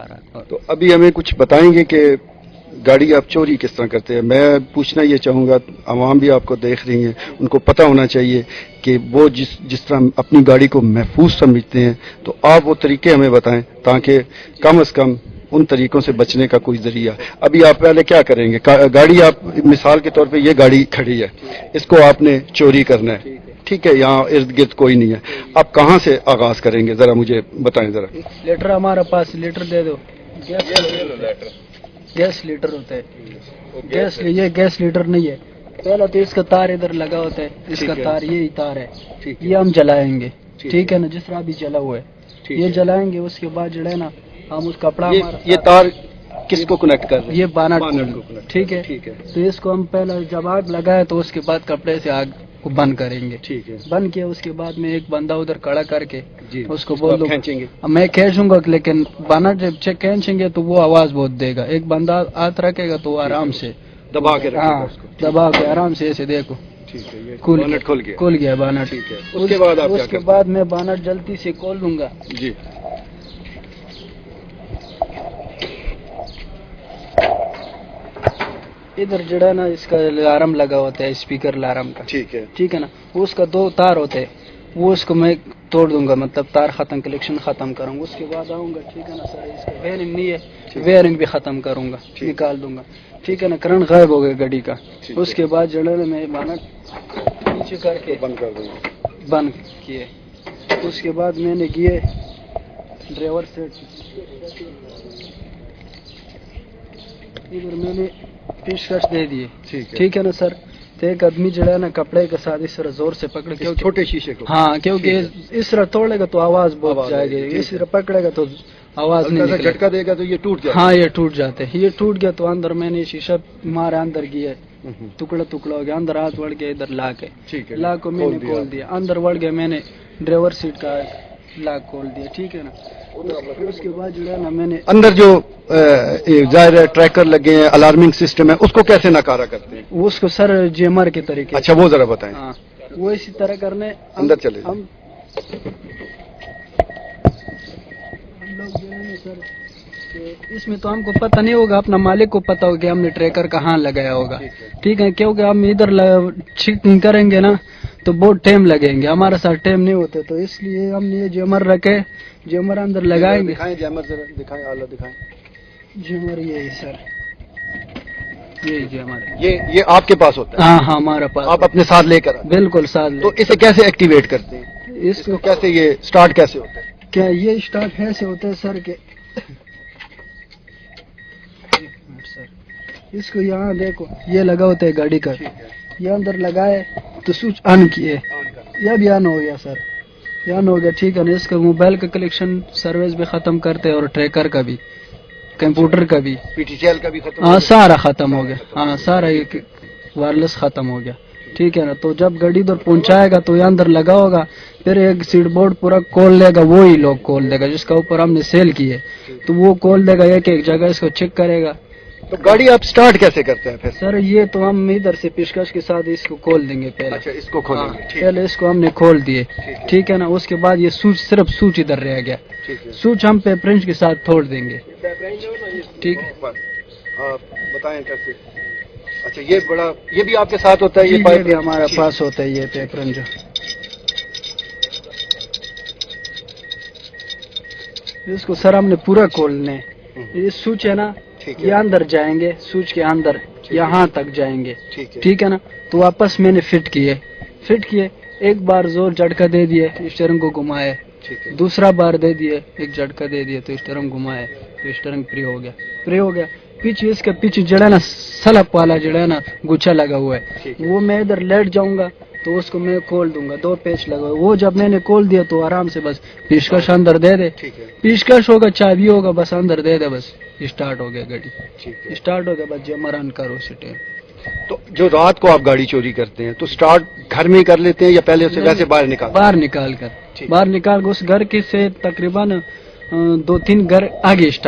تو ابھی ہمیں کچھ بتائیں گے کہ گاڑی آپ چوری کس طرح کرتے ہیں؟ میں پوچھنا یہ چاہوں گا، عوام بھی آپ کو دیکھ رہی ہیں، ان کو پتہ ہونا چاہیے کہ وہ جس طرح اپنی گاڑی کو محفوظ سمجھتے ہیں، تو آپ وہ طریقے ہمیں بتائیں تاکہ کم از کم ان طریقوں سے بچنے کا کوئی ذریعہ۔ ابھی آپ پہلے کیا کریں گے؟ گاڑی آپ مثال کے طور پہ یہ گاڑی کھڑی ہے، اس کو آپ نے چوری کرنا ہے، ٹھیک ہے، یہاں ارد گرد کوئی نہیں ہے، آپ کہاں سے آغاز کریں گے؟ ذرا مجھے بتائیں ذرا۔ لیٹر ہمارے پاس لیٹر دے دو، گیس لیٹر ہوتا ہے، یہ گیس لیٹر نہیں ہے۔ پہلا تو اس کا تار ادھر لگا ہوتا ہے، اس کا تار یہی تار ہے، یہ ہم جلائیں گے، ٹھیک ہے نا، جس طرح بھی جلا ہوا ہے یہ جلائیں گے۔ اس کے بعد جو ہے نا ہم اس کپڑا یہ تار کس کو کنیکٹ کر رہے ہیں؟ یہ بانٹ کو، ٹھیک ہے، تو اس کو ہم پہلے جب آگ لگائے تو اس کے بعد کپڑے سے آگ کو بند کریں گے، ٹھیک ہے، بند کیا۔ اس کے بعد میں ایک بندہ ادھر کھڑا کر کے جی اس کو بول دوں کھینچیں گے، میں کھینچوں گا، لیکن بانٹ جب کھینچیں گے تو وہ آواز بہت دے گا۔ ایک بندہ ہاتھ رکھے گا تو وہ آرام سے دبا کے رکھیں گے اس کو، دبا کے آرام سے ایسے دیکھو ٹھیک ہے، یہ کھل بانٹ کھل گیا، کھل گیا بانٹ۔ ٹھیک ہے، اس کے بعد آپ کیا اس کے کرتے بعد میں بانٹ جلدی سے کھول دوں گا۔ ہیں؟ جی ادھر جڑا نا اس کا الارم لگا ہوتا ہے، اسپیکر الارم کا، ٹھیک ہے، ٹھیک ہے نا، اس کا دو تار ہوتے ہیں، وہ اس کو میں توڑ دوں گا، مطلب تار ختم، کلیکشن ختم کروں گا۔ اس کے بعد آؤں گا، ٹھیک ہے نا سر، اس کا ویرنگ نہیں ہے، ویرنگ بھی ختم کروں گا، نکال دوں گا، ٹھیک ہے نا، کرنٹ غائب ہو گیا گاڑی کا۔ اس کے بعد جو ہے نا میں بانٹ نیچے کر کے بند کر دوں گا، بند کیے۔ اس کے بعد میں نے کیے ڈرائیور سیٹ، ادھر میں نے پیشکش دے دیے، ٹھیک ہے نا سر۔ تو ایک آدمی جو ہے نا کپڑے کے ساتھ اس طرح زور سے پکڑے، چھوٹے شیشے کو، ہاں، کیونکہ اس طرح توڑے گا تو آواز بہت جائے گی، اس طرح پکڑے گا تو آواز نہیں نکلے گا، جھٹکا دے گا تو یہ ٹوٹ جائے گا۔ ہاں یہ ٹوٹ جاتے ہیں، یہ ٹوٹ گیا تو اندر میں نے شیشہ مارا، اندر گیا، ٹکڑا ٹکڑا ہو گیا، اندر ہاتھ وڑ گیا، ادھر لاک ہے، ٹھیک ہے، لاک کو میں نے کھول دیا، اندر وڑ گیا، میں نے ڈرائیور سیٹ کا لاک کھول دیا، ٹھیک ہے نا۔ اس کے بعد جو ہے نا میں نے اندر جو ظاہر ہے ٹریکر لگے ہیں، الارمنگ سسٹم ہے، اس کو کیسے ناکارہ کرتے ہیں؟ اس کو سر جیمر کے طریقے، اچھا وہ ذرا بتائیں۔ ہاں وہ اسی طرح کرنے اندر چلے جائیں۔ ہم لوگ جو ہے نا سر کہ اس میں تو ہم کو پتہ نہیں ہوگا، اپنا مالک کو پتہ ہوگا کہ ہم نے ٹریکر کہاں لگایا ہوگا، ٹھیک ہے، کیونکہ ہم ادھر چیکنگ کریں گے نا تو بہت ٹائم لگیں گے، ہمارے ساتھ ٹائم نہیں ہوتے، تو اس لیے ہم نے یہ جیمر رکھے، جیمر اندر لگائیں گے۔ دکھائیں جیمر ذرا، دکھائیں آلہ دکھائیں۔ جیمر یہی سر، یہی جیمر ہے، یہ آپ کے پاس ہوتا ہے؟ ہاں ہاں ہمارے پاس، آپ اپنے ساتھ لے کر آتے ہیں؟ بالکل ساتھ تو اسے کیسے ایکٹیویٹ کرتے ہیں؟ اس کو کیسے یہ سٹارٹ کیسے ہوتا ہے؟ کیا یہ اسٹارٹ ایسے ہوتا ہے سر کہ اس کو یہاں دیکھو یہ لگا ہوتا ہے گاڑی کا، یہ اندر لگائے تو سوئچ آن کیے، یہ بھی آن ہو گیا سر، یہ آن ہو گیا، ٹھیک ہے نا۔ اس کا موبائل کا کلیکشن سروس بھی ختم کرتے اور ٹریکر کا بھی، کمپیوٹر کا بھی، پی ٹی سی ایل کا بھی ختم؟ ہاں سارا ختم ہو گیا، ہاں سارا وائرلیس ختم ہو گیا، ٹھیک ہے نا۔ تو جب گاڑی ادھر پہنچائے گا تو یہ اندر لگا ہوگا، پھر ایک سیٹ بورڈ پورا کھول لے گا، وہی لوگ کھول دے گا جس کا اوپر ہم نے سیل کیے، تو وہ کھول دے گا، ایک ایک جگہ اس کو چیک کرے گا۔ تو گاڑی آپ سٹارٹ کیسے کرتے ہیں پھر؟ سر یہ تو ہم ادھر سے پیشکش کے ساتھ اس کو کھول دیں گے پہلے، اچھا اس کو کھولیں گے، پہلے اس کو ہم نے کھول دیے، ٹھیک ہے نا۔ اس کے بعد یہ سوچ، صرف سوچ ادھر رہ گیا، سوچ ہم پیپرنچ کے ساتھ توڑ دیں گے، ٹھیک ہے۔ آپ بتائیں کیسے؟ اچھا یہ بھی آپ کے ساتھ ہوتا ہے؟ یہ پائپ بھی ہمارے پاس ہوتا ہے، یہ پیپرنچ اس کو سر ہم نے پورا کھولنے، یہ سوچ ہے نا، یہ اندر جائیں گے، سوچ کے اندر یہاں تک جائیں گے، ٹھیک ہے نا۔ تو واپس میں نے فٹ کیے، ایک بار زور جھٹکا دے دیے، اسٹیئرنگ کو گھمائے، دوسرا بار دے دیے، ایک جھٹکا دے دیے تو اسٹیئرنگ گھمائے، تو اسٹیئرنگ فری ہو گیا، پیچھے اس کے پیچھے جڑا نا سلپ والا جڑا نا گچھا لگا ہوا ہے، وہ میں ادھر لیٹ جاؤں گا تو اس کو میں کھول دوں گا، دو پیچ لگا ہوا، وہ جب میں نے کھول دیا تو آرام سے بس پیشکش اندر دے دے، پیشکش ہوگا، چابی ہوگا، بس اندر دے دے، بس اسٹارٹ ہو گیا گاڑی، اسٹارٹ ہو گیا، بس جمر آن کرو اسی ٹائم۔ تو جو رات کو آپ گاڑی چوری کرتے ہیں تو سٹارٹ گھر میں ہی کر لیتے ہیں یا پہلے اسے ویسے باہر نکال کر اس گھر کے سے تقریباً 2-3 گھر آگے اسٹارٹ